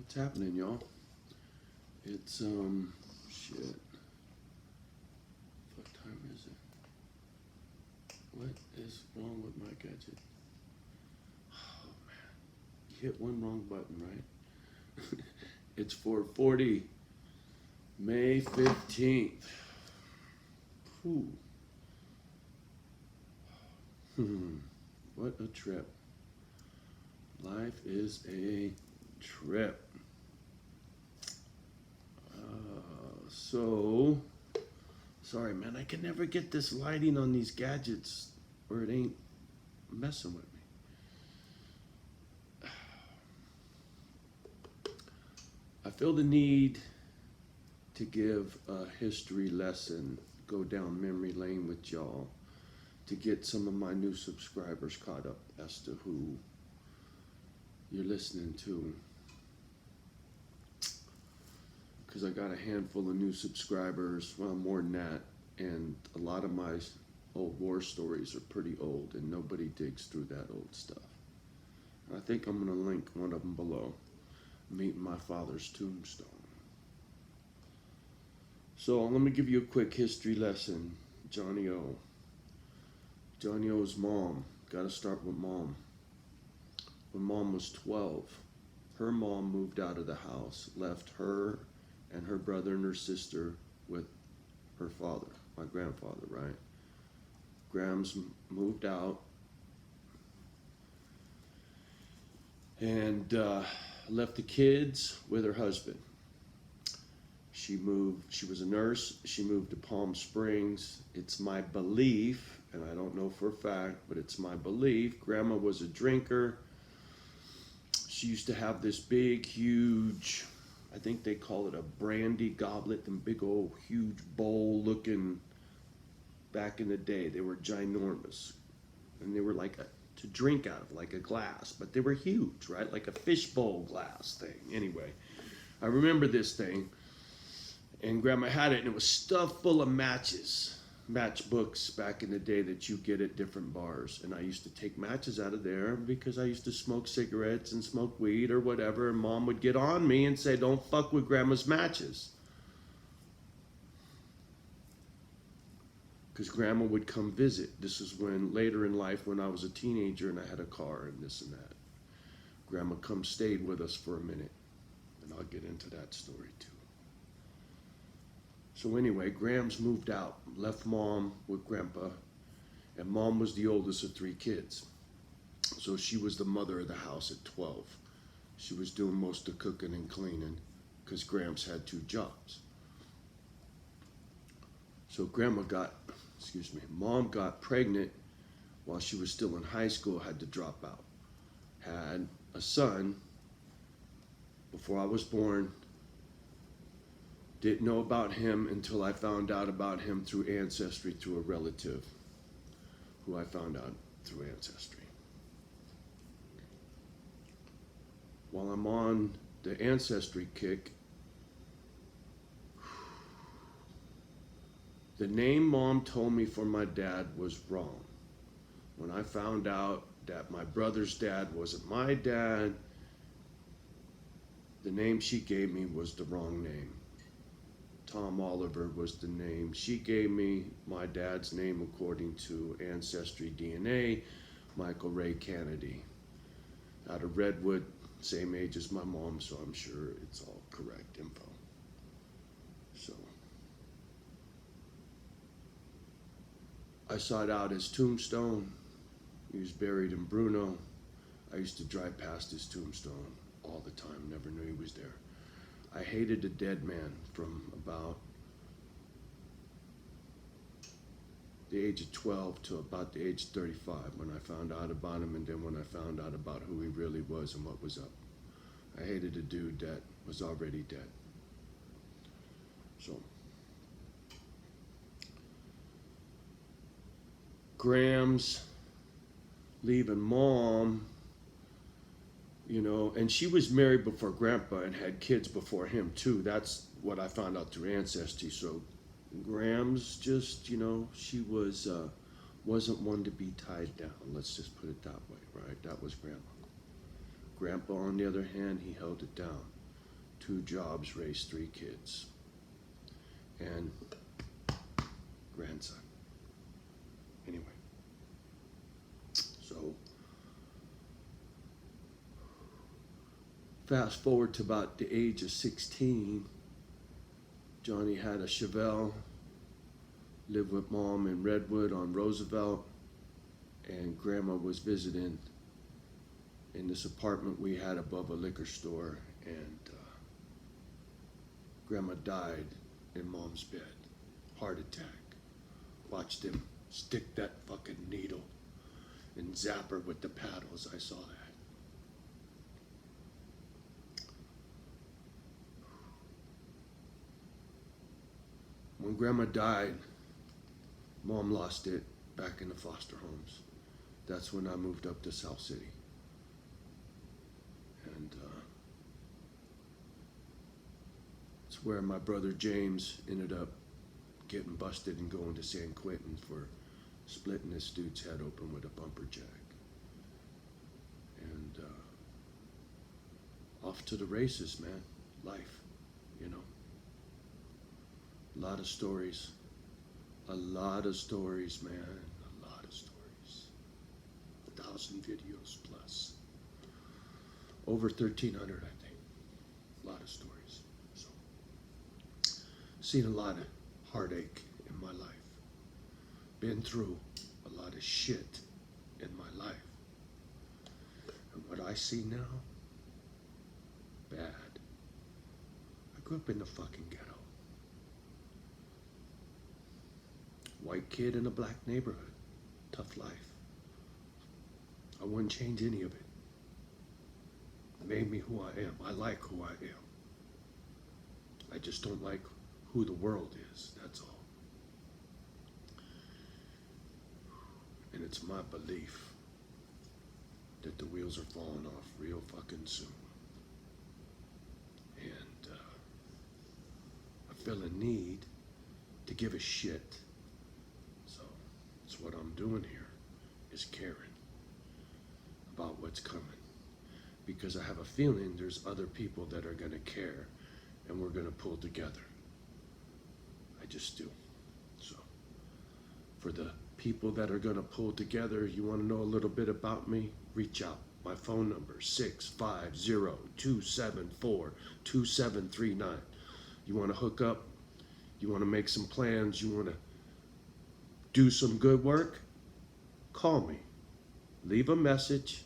What's happening, y'all? It's shit. What time is it? What is wrong with my gadget? Oh man, you hit one wrong button, right? It's 4:40, May 15th. Whew. What a trip. Life is a trip. So, sorry man, I can never get this lighting on these gadgets or it ain't messing with me. I feel the need to give a history lesson, go down memory lane with y'all to get some of my new subscribers caught up as to who you're listening to. Because I got a handful of new subscribers, well, more than that, and a lot of my old war stories are pretty old, and nobody digs through that old stuff. I think I'm going to link one of them below, Meeting My Father's Tombstone. So let me give you a quick history lesson. Johnny O. Johnny O's mom, got to start with mom. When mom was 12, her mom moved out of the house, left her and her brother and her sister with her father, my grandfather, right? Grams moved out and left the kids with her husband. She was a nurse, she moved to Palm Springs. It's my belief, and I don't know for a fact, but it's my belief, Grandma was a drinker. She used to have this big, huge, I think they call it a brandy goblet, them big old huge bowl looking, back in the day, they were ginormous. And they were like to drink out of, like a glass, but they were huge, right? Like a fishbowl glass thing. Anyway, I remember this thing, and Grandma had it, and it was stuffed full of matches. Matchbooks back in the day that you get at different bars, and I used to take matches out of there because I used to smoke cigarettes and smoke weed or whatever, and Mom would get on me and say, don't fuck with Grandma's matches, because Grandma would come visit. This is when later in life, when I was a teenager and I had a car and this and that, Grandma stayed with us for a minute, and I'll get into that story too. So anyway, Grams moved out, left Mom with Grandpa, and Mom was the oldest of 3 kids. So she was the mother of the house at 12. She was doing most of cooking and cleaning because Grams had 2 jobs. So Mom got pregnant while she was still in high school, had to drop out. Had a son before I was born. Didn't know about him until I found out about him through ancestry, through a relative who I found out through ancestry. While I'm on the ancestry kick, the name Mom told me for my dad was wrong. When I found out that my brother's dad wasn't my dad, the name she gave me was the wrong name. Tom Oliver was the name she gave me. My dad's name, according to Ancestry DNA, Michael Ray Kennedy. Out of Redwood, same age as my mom, so I'm sure it's all correct info. So I sought out his tombstone. He was buried in Bruno. I used to drive past his tombstone all the time, never knew he was there. I hated a dead man from about the age of 12 to about the age of 35 when I found out about him, and then when I found out about who he really was and what was up. I hated a dude that was already dead. So, Grams leaving Mom, you know, and she was married before Grandpa and had kids before him too. That's what I found out through ancestry. So Grams just, you know, she wasn't one to be tied down. Let's just put it that way, right? That was Grandma. Grandpa, on the other hand, he held it down. 2 jobs, raised 3 kids, and grandson. Anyway, so fast forward to about the age of 16, Johnny had a Chevelle, lived with mom in Redwood on Roosevelt, and grandma was visiting in this apartment we had above a liquor store, and grandma died in mom's bed, heart attack. Watched him stick that fucking needle and zap her with the paddles. I saw that. When grandma died, mom lost it back in the foster homes. That's when I moved up to South City. And it's where my brother James ended up getting busted and going to San Quentin for splitting this dude's head open with a bumper jack. And off to the races, man. Life, you know. A lot of stories, man. A lot of stories. 1,000 videos plus. Over 1,300, I think. A lot of stories. So, seen a lot of heartache in my life. Been through a lot of shit in my life. And what I see now, bad. I grew up in the fucking ghetto. White kid in a black neighborhood. Tough life. I wouldn't change any of it. It made me who I am. I like who I am. I just don't like who the world is, that's all. And it's my belief that the wheels are falling off real fucking soon. And I feel a need to give a shit. So that's what I'm doing here, is caring about what's coming. Because I have a feeling there's other people that are gonna care, and we're gonna pull together. I just do. So, for the people that are gonna pull together, you wanna know a little bit about me? Reach out. My phone number, 650-274-2739. You wanna hook up? You wanna make some plans? You wanna do some good work? Call me. Leave a message.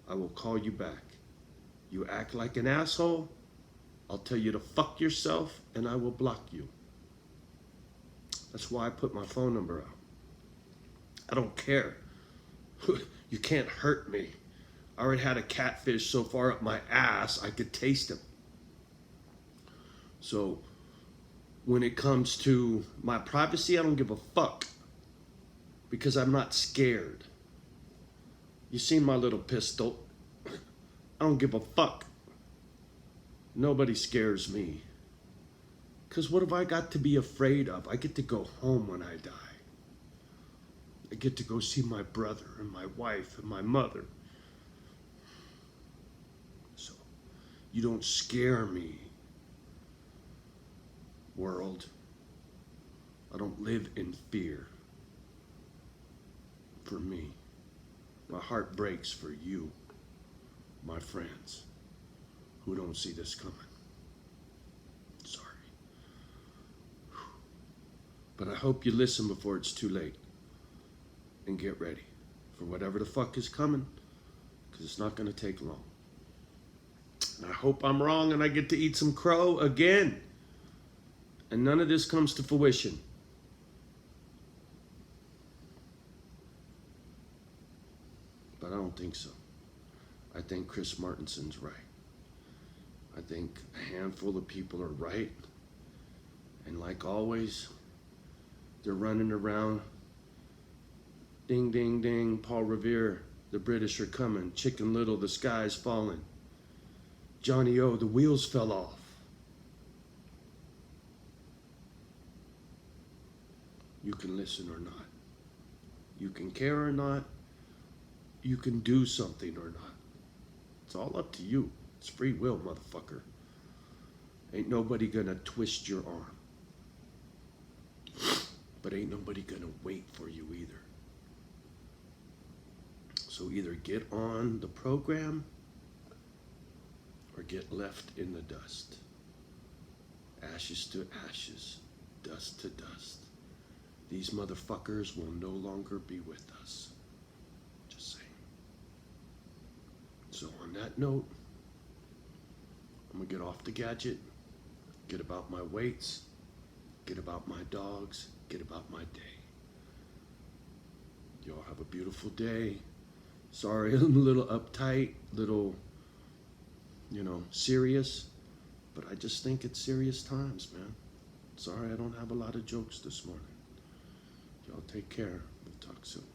I will call you back. You act like an asshole, I'll tell you to fuck yourself, and I will block you. That's why I put my phone number out. I don't care. You can't hurt me. I already had a catfish so far up my ass, I could taste him. So, when it comes to my privacy, I don't give a fuck. Because I'm not scared. You seen my little pistol. I don't give a fuck. Nobody scares me. Because what have I got to be afraid of? I get to go home when I die. I get to go see my brother and my wife and my mother. So, you don't scare me, world. I don't live in fear. For me. My heart breaks for you, my friends, who don't see this coming. Sorry. But I hope you listen before it's too late. And get ready for whatever the fuck is coming, because it's not going to take long. And I hope I'm wrong and I get to eat some crow again. And none of this comes to fruition. But I don't think so. I think Chris Martinson's right. I think a handful of people are right. And like always, they're running around. Ding, ding, ding, Paul Revere, the British are coming. Chicken Little, the sky's falling. Johnny O, the wheels fell off. You can listen or not. You can care or not. You can do something or not. It's all up to you. It's free will, motherfucker. Ain't nobody gonna twist your arm. But ain't nobody gonna wait for you either. So either get on the program or get left in the dust. Ashes to ashes, dust to dust. These motherfuckers will no longer be with us. Just saying. So on that note, I'm gonna get off the gadget, get about my weights, get about my dogs, get about my day. Y'all have a beautiful day. Sorry, I'm a little uptight, little, serious, but I just think it's serious times, man. Sorry I don't have a lot of jokes this morning. Y'all take care. We'll talk soon.